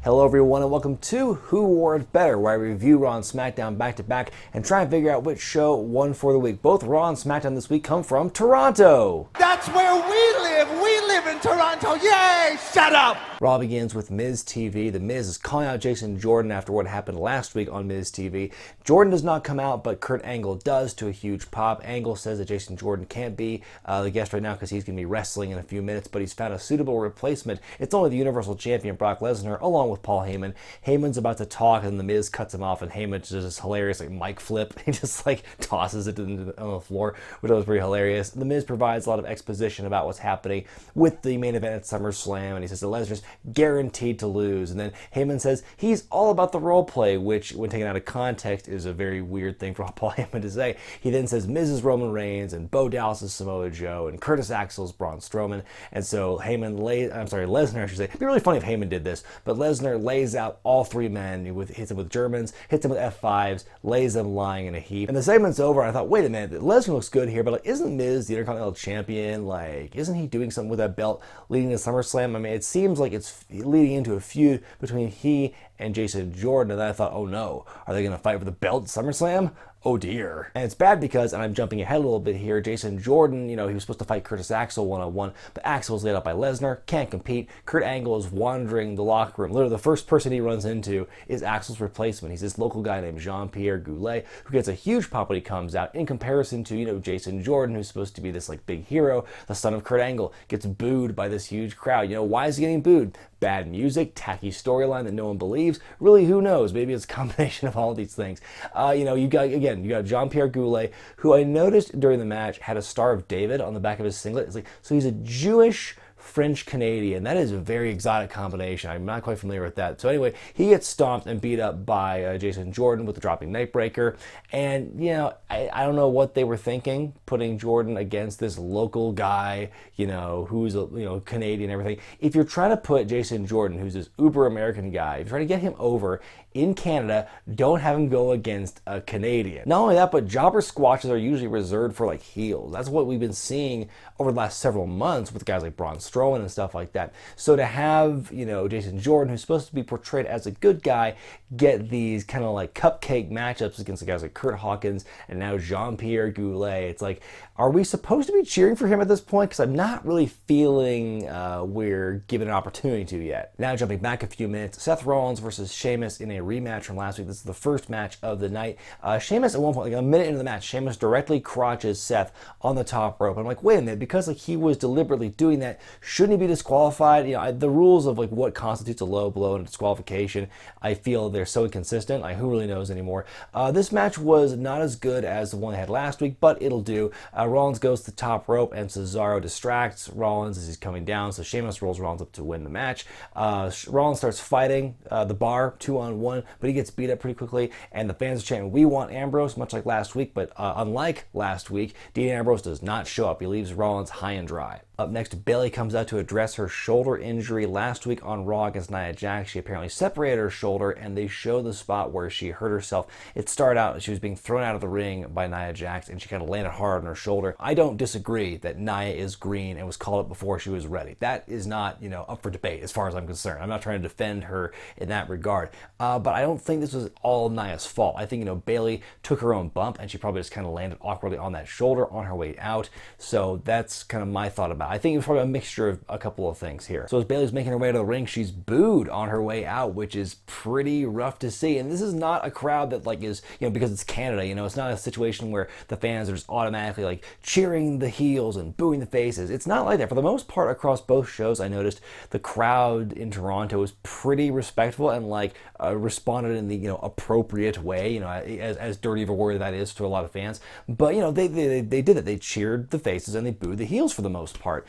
Hello everyone and welcome to Who Wore It Better, where I review Raw and SmackDown back to back and try and figure out which show won for the week. Both Raw and SmackDown this week come from Toronto. That's where we live. We live in Toronto. Yay! Shut up! Raw begins with Miz TV. The Miz is calling out Jason Jordan after what happened last week on Miz TV. Jordan does not come out, but Kurt Angle does, to a huge pop. Angle says that Jason Jordan can't be the guest right now because he's going to be wrestling in a few minutes, but he's found a suitable replacement. It's only the Universal Champion Brock Lesnar, along with Paul Heyman. Heyman's about to talk, and the Miz cuts him off, and Heyman does this hilarious mic flip. He just tosses it on the floor, which was pretty hilarious. The Miz provides a lot of exposition about what's happening with the main event at SummerSlam, and he says that Lesnar's guaranteed to lose. And then Heyman says he's all about the role play, which, when taken out of context, is a very weird thing for Paul Heyman to say. He then says Miz is Roman Reigns, and Bo Dallas is Samoa Joe, and Curtis Axel's Braun Strowman. And so Lesnar, I should say. It'd be really funny if Heyman did this, but Lesnar lays out all three men, hits him with Germans, hits him with F5s, lays them lying in a heap. And the segment's over, and I thought, wait a minute, Lesnar looks good here, but isn't Miz the Intercontinental Champion? Isn't he doing something with that belt leading to SummerSlam? I mean, it seems like it's leading into a feud between he and Jason Jordan, and then I thought, oh no, are they going to fight for the belt at SummerSlam? Oh dear. And it's bad because, and I'm jumping ahead a little bit here, Jason Jordan, he was supposed to fight Curtis Axel one-on-one, but Axel was laid out by Lesnar, can't compete. Kurt Angle is wandering the locker room. Literally, the first person he runs into is Axel's replacement. He's this local guy named Jean-Pierre Goulet, who gets a huge pop when he comes out, in comparison to, Jason Jordan, who's supposed to be this, big hero, the son of Kurt Angle, gets booed by this huge crowd. Why is he getting booed? Bad music, tacky storyline that no one believes. Really, who knows? Maybe it's a combination of all of these things. You got Jean-Pierre Goulet, who I noticed during the match had a Star of David on the back of his singlet. So he's a Jewish French Canadian. That is a very exotic combination. I'm not quite familiar with that. So anyway, he gets stomped and beat up by Jason Jordan with the dropping Nightbreaker. And, I don't know what they were thinking, putting Jordan against this local guy, who's a Canadian and everything. If you're trying to put Jason Jordan, who's this uber American guy, if you're trying to get him over in Canada, don't have him go against a Canadian. Not only that, but jobber squashes are usually reserved for heels. That's what we've been seeing over the last several months with guys like Braun Strowman and stuff like that. So to have, Jason Jordan, who's supposed to be portrayed as a good guy, get these kind of cupcake matchups against the guys like Kurt Hawkins and now Jean-Pierre Goulet, it's are we supposed to be cheering for him at this point? Because I'm not really feeling we're given an opportunity to yet. Now jumping back a few minutes, Seth Rollins versus Sheamus in a rematch from last week. This is the first match of the night. Sheamus at one point, a minute into the match, Sheamus directly crotches Seth on the top rope. I'm wait a minute, because he was deliberately doing that, shouldn't he be disqualified? The rules of what constitutes a low blow and disqualification, I feel they're so inconsistent. Who really knows anymore? This match was not as good as the one they had last week, but it'll do. Rollins goes to the top rope, and Cesaro distracts Rollins as he's coming down, so Sheamus rolls Rollins up to win the match. Rollins starts fighting the bar 2-on-1, but he gets beat up pretty quickly, and the fans are chanting, "We want Ambrose," much like last week, but unlike last week, Dean Ambrose does not show up. He leaves Rollins high and dry. Up next, Bayley comes out to address her shoulder injury last week on Raw against Nia Jax. She apparently separated her shoulder, and they show the spot where she hurt herself. It started out, she was being thrown out of the ring by Nia Jax, and she kind of landed hard on her shoulder. I don't disagree that Nia is green and was called up before she was ready. That is not, up for debate as far as I'm concerned. I'm not trying to defend her in that regard. But I don't think this was all Nia's fault. I think, Bayley took her own bump, and she probably just kind of landed awkwardly on that shoulder on her way out. So that's kind of my thought about it. I think it was probably a mixture of a couple of things here. So as Bayley's making her way to the ring, she's booed on her way out, which is pretty rough to see. And this is not a crowd that is, because it's Canada, it's not a situation where the fans are just automatically cheering the heels and booing the faces. It's not like that. For the most part, across both shows, I noticed the crowd in Toronto was pretty respectful and responded in the appropriate way, as dirty of a word that is to a lot of fans. But they did it. They cheered the faces and they booed the heels for the most part.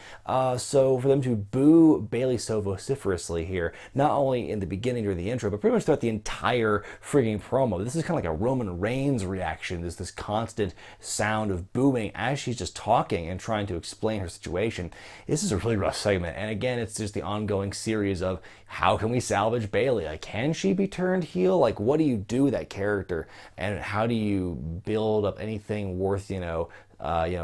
So for them to boo Bayley so vociferously here, not only in the beginning or the intro, but pretty much throughout the entire frigging promo, this is kind of like a Roman Reigns reaction. There's this constant sound of booing as she's just talking and trying to explain her situation. This is a really rough segment. And again, it's just the ongoing series of how can we salvage Bayley? Can she be turned heel? What do you do with that character? And how do you build up anything worth,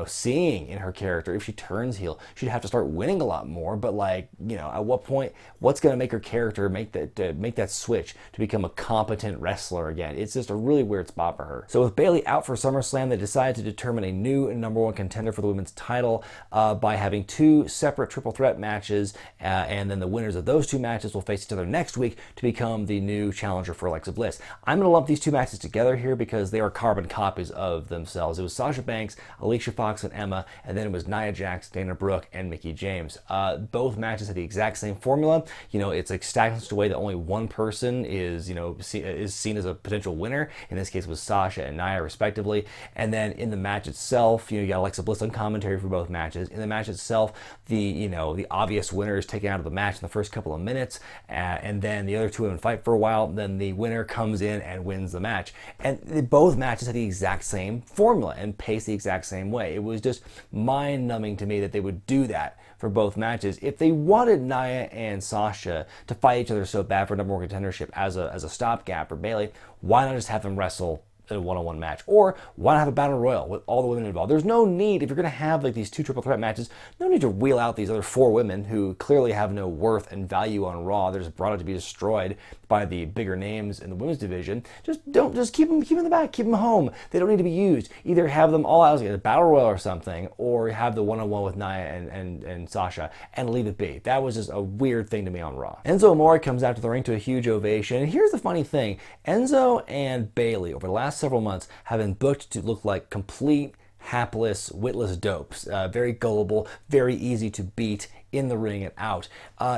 seeing in her character. If she turns heel, she'd have to start winning a lot more. But like, at what point, what's going to make her character make that switch to become a competent wrestler again? It's just a really weird spot for her. So with Bayley out for SummerSlam, they decided to determine a new #1 contender for the women's title by having 2 separate triple threat matches, and then the winners of those 2 matches will face each other next week to become the new challenger for Alexa Bliss. I'm going to lump these 2 matches together here because they are carbon copies of themselves. It was Sasha Banks, Alicia Fox, and Emma, and then it was Nia Jax, Dana Brooke, and Mickie James. Both matches had the exact same formula. It's established a way that only one person is seen as a potential winner. In this case, it was Sasha and Nia, respectively. And then in the match itself, you got Alexa Bliss on commentary for both matches. In the match itself, the obvious winner is taken out of the match in the first couple of minutes, and then the other 2 women fight for a while. Then the winner comes in and wins the match. And both matches had the exact same formula and paced the exact same way. It was just mind-numbing to me that they would do that for both matches. If they wanted Nia and Sasha to fight each other so bad for #1 contendership as a stopgap for Bayley, why not just have them wrestle in a one-on-one match? Or why not have a battle royal with all the women involved? There's no need, if you're going to have like these 2 triple threat matches, no need to wheel out these other 4 women who clearly have no worth and value on Raw. They're just brought up to be destroyed by the bigger names in the women's division. Just keep them in the back, keep them home. They don't need to be used. Either have them all out as a battle royal or something, or have the one-on-one with Nia and Sasha and leave it be. That was just a weird thing to me on Raw. Enzo Amore comes out to the ring to a huge ovation. And here's the funny thing. Enzo and Bayley over the last several months have been booked to look like complete, hapless, witless dopes. Very gullible, very easy to beat in the ring and out.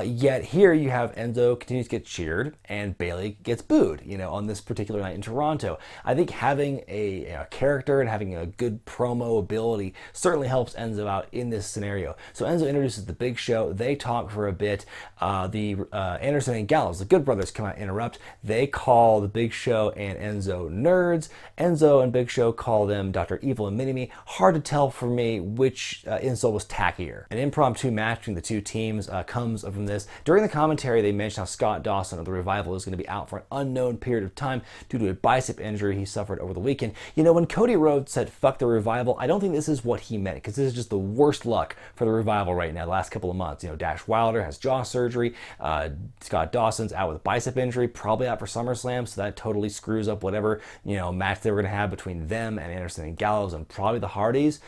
Yet here you have Enzo continues to get cheered and Bayley gets booed, on this particular night in Toronto. I think having a character and having a good promo ability certainly helps Enzo out in this scenario. So Enzo introduces the Big Show. They talk for a bit. Anderson and Gallows, the Good Brothers, come out and interrupt. They call the Big Show and Enzo nerds. Enzo and Big Show call them Dr. Evil and Mini-Me. Hard to tell for me which insult was tackier. An impromptu match between the 2 teams comes from this. During the commentary, they mentioned how Scott Dawson of the Revival is going to be out for an unknown period of time due to a bicep injury he suffered over the weekend. When Cody Rhodes said fuck the Revival, I don't think this is what he meant, because this is just the worst luck for the Revival right now the last couple of months. Dash Wilder has jaw surgery, Scott Dawson's out with a bicep injury, probably out for SummerSlam, so that totally screws up whatever match they were going to have between them and Anderson and Gallows and probably the Hardys.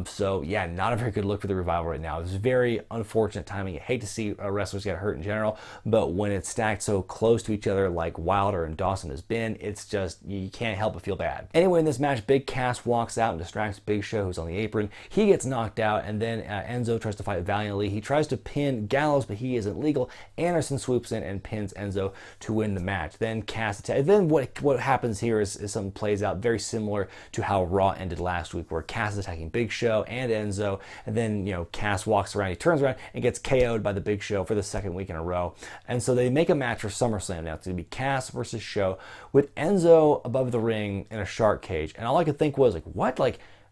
So yeah, not a very good look for the Revival right now. It's very unfortunate timing. You hate to see wrestlers get hurt in general, but when it's stacked so close to each other like Wilder and Dawson has been, it's just, you can't help but feel bad. Anyway, in this match, Big Cass walks out and distracts Big Show, who's on the apron. He gets knocked out, and then Enzo tries to fight valiantly. He tries to pin Gallows, but he isn't legal. Anderson swoops in and pins Enzo to win the match. Then Cass attacks. Then what happens here is something plays out very similar to how Raw ended last week, where Cass is attacking Big Show and Enzo, and then Cass walks around, he turns around and gets KO'd by the Big Show for the 2nd week in a row. And so they make a match for SummerSlam now. It's going to be Cass versus Show with Enzo above the ring in a shark cage. And all I could think was, what?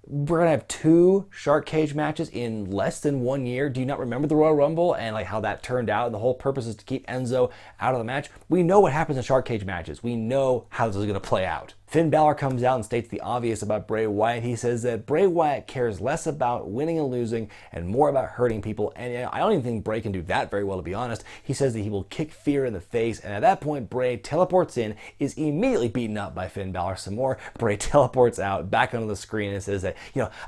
We're going to have 2 shark cage matches in less than 1 year? Do you not remember the Royal Rumble and how that turned out? And the whole purpose is to keep Enzo out of the match. We know what happens in shark cage matches. We know how this is going to play out. Finn Balor comes out and states the obvious about Bray Wyatt. He says that Bray Wyatt cares less about winning and losing and more about hurting people. And I don't even think Bray can do that very well, to be honest. He says that he will kick fear in the face. And at that point, Bray teleports in, is immediately beaten up by Finn Balor some more. Bray teleports out back onto the screen and says that,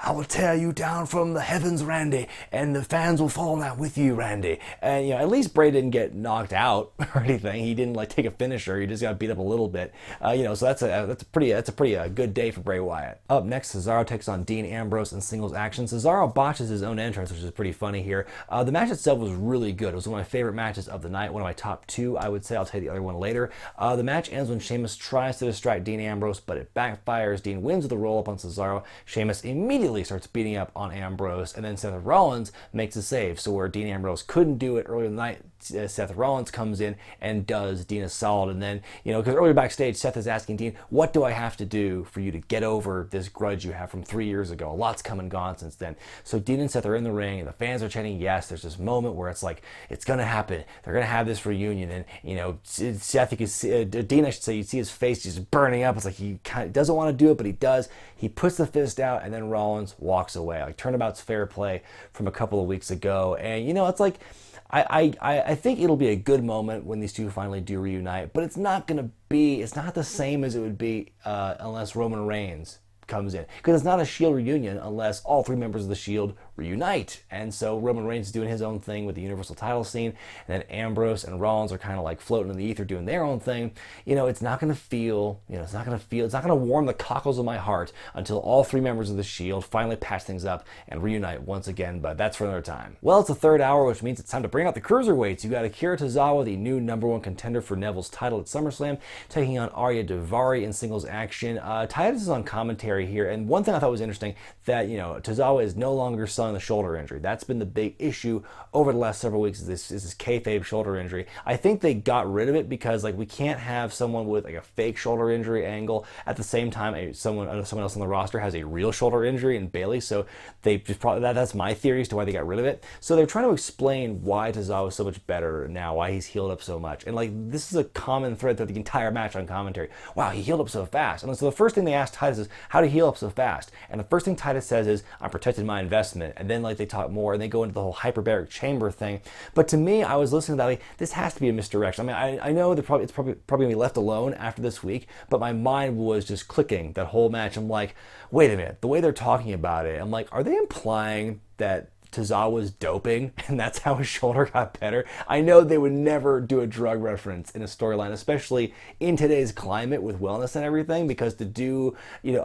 I will tear you down from the heavens, Randy, and the fans will fall down with you, Randy. And, at least Bray didn't get knocked out or anything. He didn't take a finisher. He just got beat up a little bit. So that's a pretty good day for Bray Wyatt. Up next, Cesaro takes on Dean Ambrose in singles action. Cesaro botches his own entrance, which is pretty funny here. The match itself was really good. It was one of my favorite matches of the night, one of my top 2, I would say. I'll tell you the other one later. The match ends when Sheamus tries to distract Dean Ambrose, but it backfires. Dean wins with a roll-up on Cesaro. Sheamus immediately starts beating up on Ambrose, and then Seth Rollins makes a save. So where Dean Ambrose couldn't do it earlier in the night, Seth Rollins comes in and does Dean a solid. And then, because earlier backstage, Seth is asking Dean, what do I have to do for you to get over this grudge you have from 3 years ago? A lot's come and gone since then. So Dean and Seth are in the ring, and the fans are chanting yes. There's this moment where it's like, it's going to happen. They're going to have this reunion. And, Seth, you can see, Dean, I should say, you see his face just burning up. It's like he kind of doesn't want to do it, but he does. He puts the fist out, and then Rollins walks away. Like, turnabout's fair play from a couple of weeks ago. And, it's like, I think it'll be a good moment when these two finally do reunite, but it's not the same as it would be unless Roman Reigns comes in, because it's not a Shield reunion unless all three members of the Shield reunite. And so Roman Reigns is doing his own thing with the Universal title scene, and then Ambrose and Rollins are kind of like floating in the ether doing their own thing. It's not going to warm the cockles of my heart until all three members of the Shield finally patch things up and reunite once again, but that's for another time. Well, it's the third hour, which means it's time to bring out the Cruiserweights. You got Akira Tozawa, the new #1 contender for Neville's title at SummerSlam, taking on Arya Daivari in singles action. Titus is on commentary here, and one thing I thought was interesting, that Tozawa is no longer selling the shoulder injury. That's been the big issue over the last several weeks, is this kayfabe shoulder injury. I think they got rid of it because we can't have someone with a fake shoulder injury angle at the same time someone else on the roster has a real shoulder injury in Bayley. So they just that's my theory as to why they got rid of it. So they're trying to explain why Tozawa is so much better now, why he's healed up so much. And this is a common thread throughout the entire match on commentary. Wow, he healed up so fast. And so the first thing they asked Titus is, how did he heal up so fast? And the first thing Titus says is, I protected my investment. And then they talk more and they go into the whole hyperbaric chamber thing. But to me, I was listening to that, this has to be a misdirection. I mean, I know it's probably gonna be left alone after this week, but my mind was just clicking that whole match. I'm like, wait a minute, the way they're talking about it, I'm like, are they implying that Tozawa's doping and that's how his shoulder got better? I know they would never do a drug reference in a storyline, especially in today's climate with wellness and everything, because to do an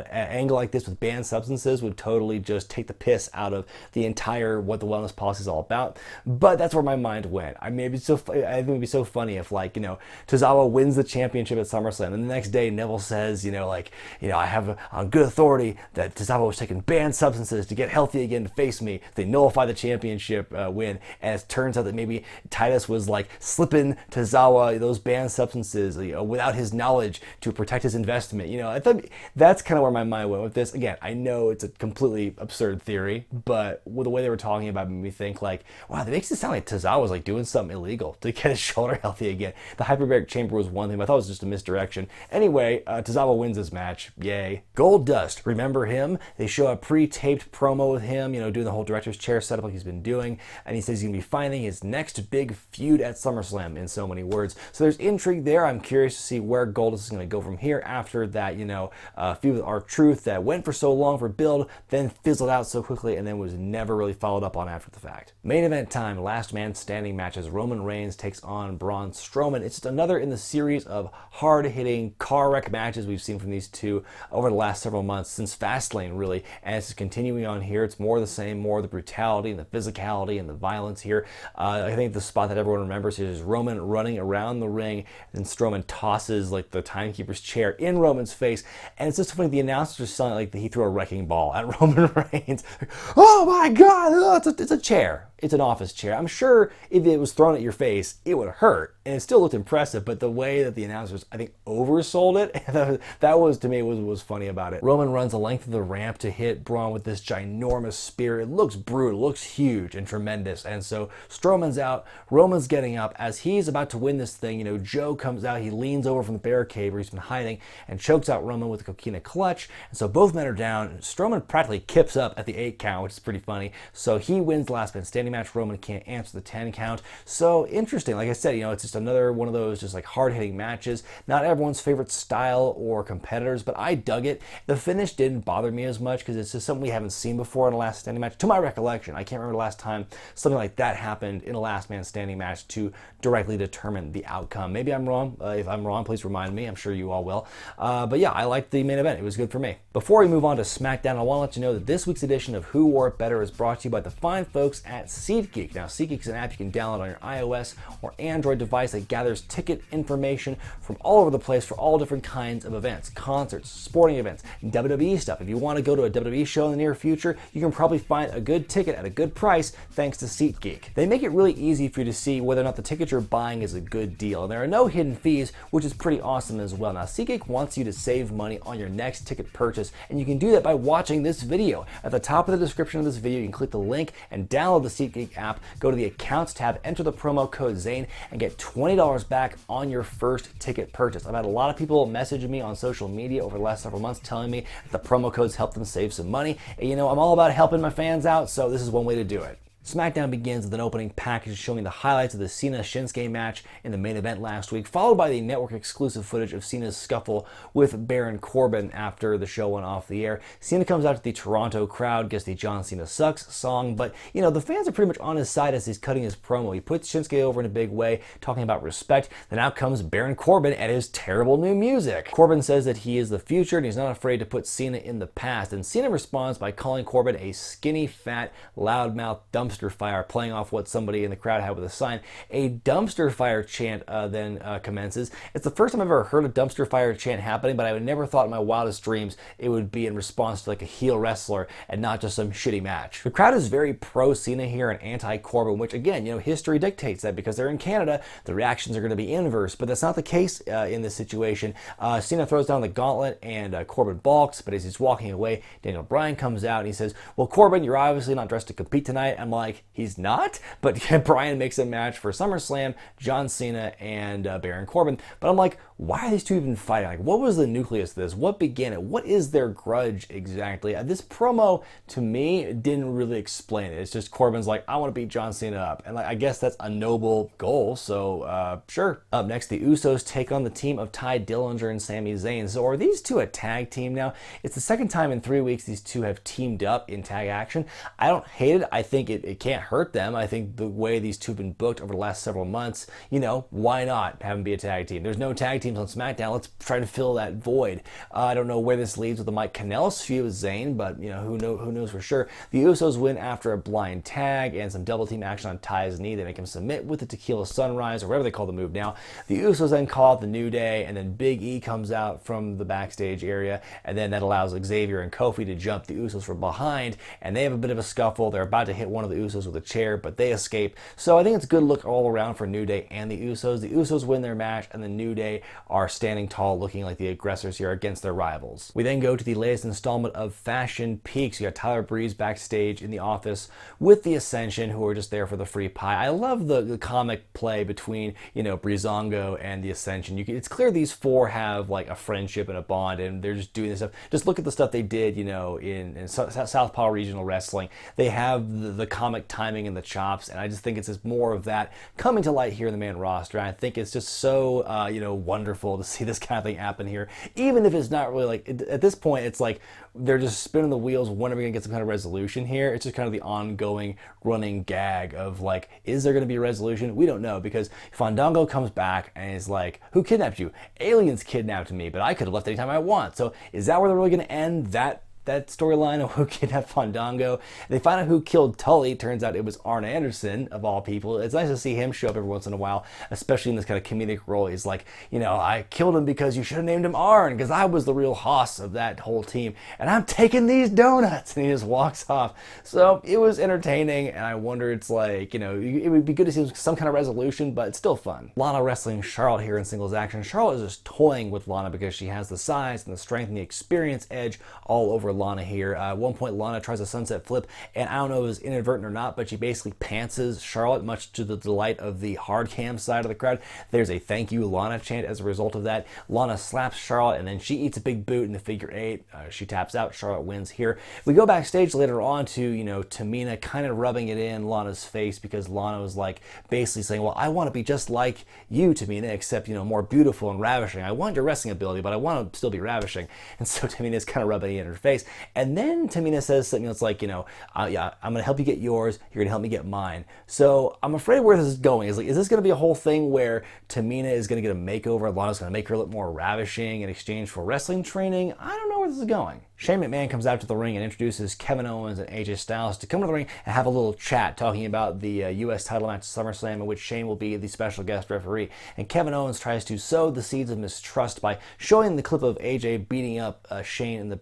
angle like this with banned substances would totally just take the piss out of the entire what the wellness policy is all about. But that's where my mind went. I mean, I think it would be so funny if Tozawa wins the championship at SummerSlam and the next day Neville says, I have on good authority that Tozawa was taking banned substances to get healthy again to face me. They nullify the championship win, and it turns out that maybe Titus was slipping Tozawa those banned substances without his knowledge to protect his investment. I thought that's kind of where my mind went with this. Again, I know it's a completely absurd theory, but with the way they were talking about it made me think wow, that makes it sound like Tozawa was doing something illegal to get his shoulder healthy again. The hyperbaric chamber was one thing, but I thought it was just a misdirection. Anyway, Tozawa wins this match. Yay. Goldust, remember him? They show a pre-taped promo with him, doing the whole director's chair setup like he's been doing, and he says he's going to be finding his next big feud at SummerSlam, in so many words. So there's intrigue there. I'm curious to see where Goldust is going to go from here after that, feud with R-Truth that went for so long for build, then fizzled out so quickly, and then was never really followed up on after the fact. Main event time, last man standing matches. Roman Reigns takes on Braun Strowman. It's just another in the series of hard-hitting car wreck matches we've seen from these two over the last several months, since Fastlane, really, and it's continuing on here. It's more the same, more the brutality and the physicality and the violence here. I think the spot that everyone remembers is Roman running around the ring, and Strowman tosses the timekeeper's chair in Roman's face, and it's just funny. The announcers sound like he threw a wrecking ball at Roman Reigns. Oh my God! It's a chair. It's an office chair. I'm sure if it was thrown at your face, it would hurt, and it still looked impressive, but the way that the announcers, I think, oversold it, that was, to me, was funny about it. Roman runs the length of the ramp to hit Braun with this ginormous spear. It looks brutal, it looks huge and tremendous, and so Strowman's out, Roman's getting up. As he's about to win this thing, Joe comes out, he leans over from the barricade where he's been hiding and chokes out Roman with a coquina clutch, and so both men are down. Strowman practically kips up at the 8 count, which is pretty funny, so he wins the last man standing match. Roman can't answer the 10 count. So interesting. Like I said, it's just another one of those just hard-hitting matches. Not everyone's favorite style or competitors, but I dug it. The finish didn't bother me as much because it's just something we haven't seen before in a last standing match. To my recollection, I can't remember the last time something like that happened in a last man standing match to directly determine the outcome. Maybe I'm wrong. If I'm wrong, please remind me. I'm sure you all will. But yeah, I liked the main event. It was good for me. Before we move on to SmackDown, I want to let you know that this week's edition of Who Wore It Better is brought to you by the fine folks at SeatGeek. Now, SeatGeek is an app you can download on your iOS or Android device that gathers ticket information from all over the place for all different kinds of events, concerts, sporting events, WWE stuff. If you want to go to a WWE show in the near future, you can probably find a good ticket at a good price thanks to SeatGeek. They make it really easy for you to see whether or not the ticket you're buying is a good deal, and there are no hidden fees, which is pretty awesome as well. Now, SeatGeek wants you to save money on your next ticket purchase, and you can do that by watching this video. At the top of the description of this video, you can click the link and download the SeatGeek app, go to the Accounts tab, enter the promo code ZANE, and get $20 back on your first ticket purchase. I've had a lot of people message me on social media over the last several months telling me that the promo codes help them save some money. And, you know, I'm all about helping my fans out, so this is one way to do it. Smackdown begins with an opening package showing the highlights of the Cena-Shinsuke match in the main event last week, followed by the network-exclusive footage of Cena's scuffle with Baron Corbin after the show went off the air. Cena comes out to the Toronto crowd, gets the John Cena Sucks song, but, you know, the fans are pretty much on his side as he's cutting his promo. He puts Shinsuke over in a big way, talking about respect. Then out comes Baron Corbin and his terrible new music. Corbin says that he is the future and he's not afraid to put Cena in the past, and Cena responds by calling Corbin a skinny, fat, loudmouth dumpster fire, playing off what somebody in the crowd had with a sign. A dumpster fire chant then commences. It's the first time I've ever heard a dumpster fire chant happening, but I would never thought in my wildest dreams it would be in response to like a heel wrestler and not just some shitty match. The crowd is very pro Cena here and anti Corbin, which again, you know, history dictates that because they're in Canada, the reactions are going to be inverse, but that's not the case in this situation. Cena throws down the gauntlet and Corbin balks, but as he's walking away, Daniel Bryan comes out and he says, well, Corbin, you're obviously not dressed to compete tonight. I'm like, he's not, but Bryan makes a match for SummerSlam, John Cena and Baron Corbin. But I'm like, why are these two even fighting? Like, what was the nucleus of this? What began it? What is their grudge exactly? This promo, to me, didn't really explain it. It's just Corbin's like, I want to beat John Cena up. And like, I guess that's a noble goal, so sure. Up next, the Usos take on the team of Ty Dillinger and Sami Zayn. So are these two a tag team now? It's the second time in 3 weeks these two have teamed up in tag action. I don't hate it. I think it can't hurt them. I think the way these two have been booked over the last several months, you know, why not have them be a tag team? There's no tag teams on SmackDown. Let's try to fill that void. I don't know where this leads with the Mike Kanellis feud with Zayn, but you know, who knows for sure. The Usos win after a blind tag and some double team action on Ty's knee. They make him submit with the Tequila Sunrise, or whatever they call the move now. The Usos then call it the New Day, and then Big E comes out from the backstage area, and then that allows Xavier and Kofi to jump the Usos from behind, and they have a bit of a scuffle. They're about to hit one of the Usos with a chair, but they escape. So I think it's a good look all around for New Day and the Usos. The Usos win their match, and the New Day are standing tall, looking like the aggressors here against their rivals. We then go to the latest installment of Fashion Peaks. You got Tyler Breeze backstage in the office with the Ascension, who are just there for the free pie. I love the comic play between, you know, Breezango and the Ascension. It's clear these four have like a friendship and a bond, and they're just doing this stuff. Just look at the stuff they did, you know, in Southpaw Regional Wrestling. They have the comic timing and the chops, and I just think it's just more of that coming to light here in the main roster. And I think it's just so you know, wonderful to see this kind of thing happen here, even if it's not really like at this point it's like they're just spinning the wheels. When are we gonna get some kind of resolution here? It's just kind of the ongoing running gag of like, is there gonna be a resolution? We don't know, because Fandango comes back and is like, who kidnapped you? Aliens kidnapped me, but I could have left anytime I want. So is that where they're really gonna end that storyline of who kidnapped Fandango? They find out who killed Tully. Turns out it was Arn Anderson, of all people. It's nice to see him show up every once in a while, especially in this kind of comedic role. He's like, you know, I killed him because you should have named him Arn, because I was the real hoss of that whole team, and I'm taking these donuts, and he just walks off. So it was entertaining, and I wonder, it's like, you know, it would be good to see some kind of resolution, but it's still fun. Lana wrestling Charlotte here in singles action. Charlotte is just toying with Lana because she has the size and the strength and the experience edge all over Lana here. At one point, Lana tries a sunset flip, and I don't know if it was inadvertent or not, but she basically pantses Charlotte, much to the delight of the hard cam side of the crowd. There's a thank you Lana chant as a result of that. Lana slaps Charlotte, and then she eats a big boot in the figure eight. She taps out. Charlotte wins here. We go backstage later on to, you know, Tamina kind of rubbing it in Lana's face, because Lana was like basically saying, well, I want to be just like you, Tamina, except, you know, more beautiful and ravishing. I want your wrestling ability, but I want to still be ravishing. And so Tamina's kind of rubbing it in her face. And then Tamina says something that's like, you know, yeah, I'm going to help you get yours. You're going to help me get mine. So I'm afraid where this is going is like, is this going to be a whole thing where Tamina is going to get a makeover? Lana's going to make her look more ravishing in exchange for wrestling training? I don't know where this is going. Shane McMahon comes out to the ring and introduces Kevin Owens and AJ Styles to come to the ring and have a little chat talking about the U.S. title match at SummerSlam, in which Shane will be the special guest referee. And Kevin Owens tries to sow the seeds of mistrust by showing the clip of AJ beating up Shane in the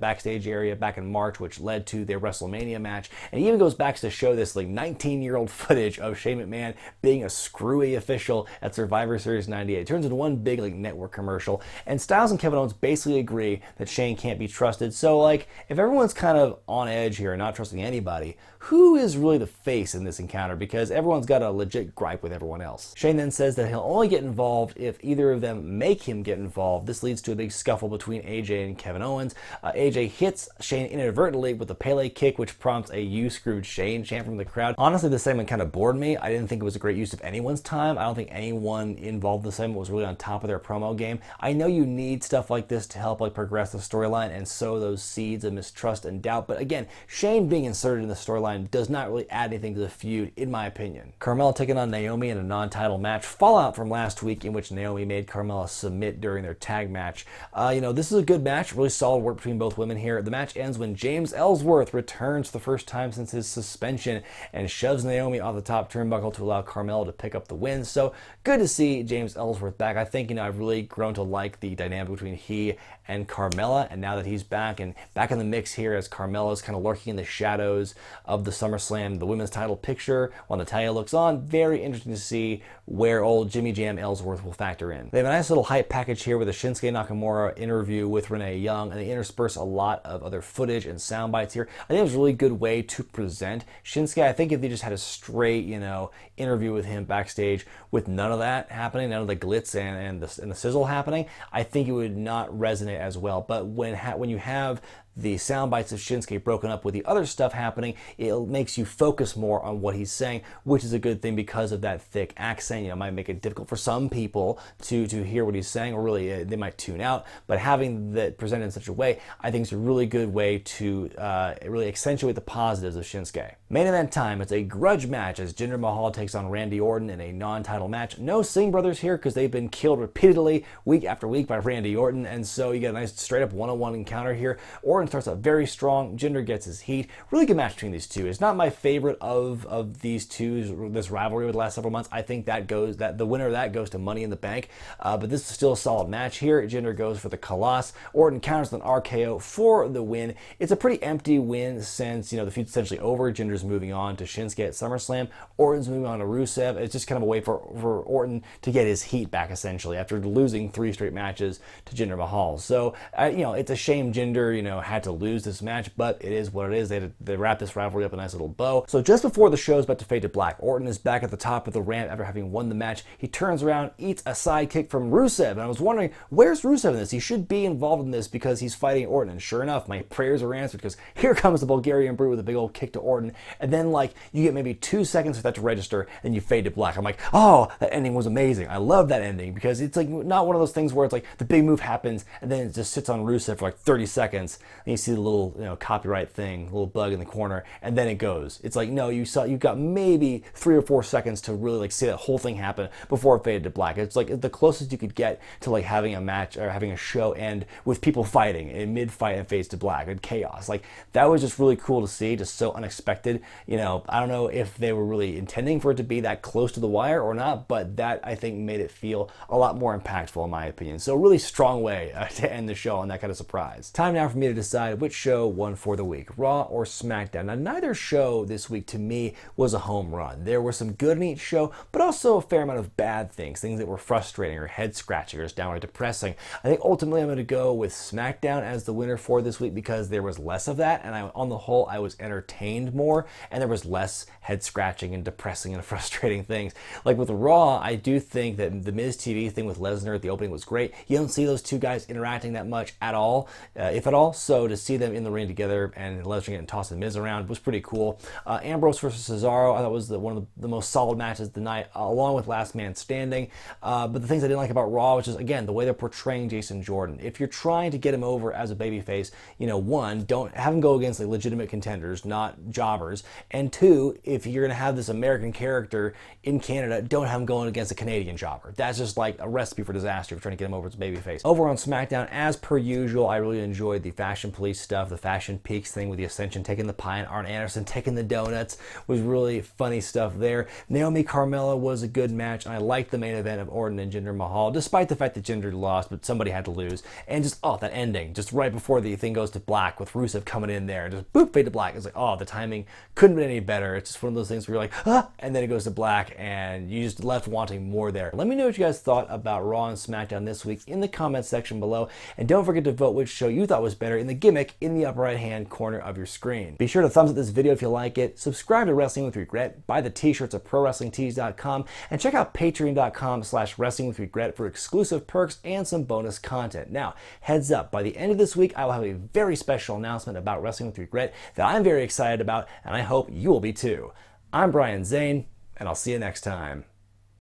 backstage area back in March, which led to their WrestleMania match. And he even goes back to show this like 19-year-old footage of Shane McMahon being a screwy official at Survivor Series 98. It turns into one big like network commercial. And Styles and Kevin Owens basically agree that Shane can't be trusted. So, like, if everyone's kind of on edge here and not trusting anybody, who is really the face in this encounter? Because everyone's got a legit gripe with everyone else. Shane then says that he'll only get involved if either of them make him get involved. This leads to a big scuffle between AJ and Kevin Owens. AJ hits Shane inadvertently with a Pele kick, which prompts a "You screwed Shane" chant from the crowd. Honestly, this segment kind of bored me. I didn't think it was a great use of anyone's time. I don't think anyone involved in the segment was really on top of their promo game. I know you need stuff like this to help like progress the storyline and sow those seeds of mistrust and doubt, but again, Shane being inserted in the storyline does not really add anything to the feud, in my opinion. Carmella taking on Naomi in a non-title match. Fallout from last week in which Naomi made Carmella submit during their tag match. This is a good match, really solid work between both women here. The match ends when James Ellsworth returns for the first time since his suspension and shoves Naomi off the top turnbuckle to allow Carmella to pick up the win. So good to see James Ellsworth back. I think, I've really grown to like the dynamic between he and Carmella, and now that he's back and back in the mix here as Carmella's kind of lurking in the shadows of the SummerSlam, the women's title picture while Natalya looks on, very interesting to see where old Jimmy Jam Ellsworth will factor in. They have a nice little hype package here with a Shinsuke Nakamura interview with Renee Young, and they intersperse a lot of other footage and sound bites here. I think it was a really good way to present Shinsuke. I think if they just had a straight, interview with him backstage with none of that happening, none of the glitz and the sizzle happening, I think it would not resonate as well. But when you have the sound bites of Shinsuke broken up with the other stuff happening, it makes you focus more on what he's saying, which is a good thing because of that thick accent. It might make it difficult for some people to hear what he's saying, or really they might tune out. But having that presented in such a way, I think is a really good way to really accentuate the positives of Shinsuke. Main event time. It's a grudge match as Jinder Mahal takes on Randy Orton in a non-title match. No Singh brothers here because they've been killed repeatedly week after week by Randy Orton, and so you get a nice straight up one-on-one encounter here. Orton starts out very strong. Jinder gets his heat. Really good match between these two. It's not my favorite of these two, this rivalry with the last several months. I think that the winner of that goes to Money in the Bank. But this is still a solid match here. Jinder goes for the Colossus. Orton counters with an RKO for the win. It's a pretty empty win since the feud's essentially over. Jinder's moving on to Shinsuke at SummerSlam. Orton's moving on to Rusev. It's just kind of a way for Orton to get his heat back essentially after losing 3 straight matches to Jinder Mahal. So it's a shame Jinder had to lose this match, but it is what it is. They wrap this rivalry up a nice little bow. So just before the show is about to fade to black, Orton is back at the top of the ramp after having won the match. He turns around, eats a side kick from Rusev, and I was wondering, where's Rusev in this? He should be involved in this because he's fighting Orton, and sure enough, my prayers are answered because here comes the Bulgarian Brute with a big old kick to Orton, and then you get maybe 2 seconds for that to register, and you fade to black. I'm like, oh, that ending was amazing. I love that ending because it's not one of those things where it's the big move happens and then it just sits on Rusev for 30 seconds, and you see the little copyright thing, little bug in the corner, and then it goes. It's no, you've got maybe 3 or 4 seconds to really see that whole thing happen before it faded to black. It's the closest you could get to having a match or having a show end with people fighting in mid-fight and fades to black and chaos. That was just really cool to see, just so unexpected. I don't know if they were really intending for it to be that close to the wire or not, but that I think made it feel a lot more impactful in my opinion. So a really strong way to end the show on that kind of surprise. Time now for me to decide which show won for the week, Raw or Smackdown. Now, neither show this week to me was a home run. There were some good in each show, but also a fair amount of bad things that were frustrating or head-scratching or just downright depressing. I think ultimately I'm going to go with Smackdown as the winner for this week because there was less of that, and on the whole, I was entertained more, and there was less head-scratching and depressing and frustrating things. With Raw, I do think that the Miz TV thing with Lesnar at the opening was great. You don't see those two guys interacting that much at all, if at all, so to see them in the ring together and Lesnar getting tossed the Miz around was pretty cool. Ambrose versus Cesaro, I thought was one of the most solid matches of the night, along with Last Man Standing. But the things I didn't like about Raw, which is, again, the way they're portraying Jason Jordan. If you're trying to get him over as a babyface, one, don't have him go against legitimate contenders, not jobbers. And 2, if you're going to have this American character in Canada, don't have him going against a Canadian jobber. That's just a recipe for disaster if you're trying to get him over as a babyface. Over on SmackDown, as per usual, I really enjoyed the fashion police stuff, the fashion peaks thing with the Ascension taking the pie and Arn Anderson taking the donuts was really funny stuff there. Naomi Carmella was a good match, and I liked the main event of Orton and Jinder Mahal, despite the fact that Jinder lost, but somebody had to lose. And just, oh, that ending, just right before the thing goes to black with Rusev coming in there, and just boop, fade to black. It's like, oh, the timing couldn't have been any better. It's just one of those things where you're like, ah, and then it goes to black, and you just left wanting more there. Let me know what you guys thought about Raw and SmackDown this week in the comments section below, and don't forget to vote which show you thought was better in the gimmick in the upper right hand corner of your screen. Be sure to thumbs up this video if you like it, subscribe to Wrestling with Regret, buy the t-shirts at ProWrestlingTees.com, and check out Patreon.com/WrestlingWithRegret for exclusive perks and some bonus content. Now, heads up, by the end of this week, I will have a very special announcement about Wrestling with Regret that I'm very excited about, and I hope you will be too. I'm Brian Zane, and I'll see you next time.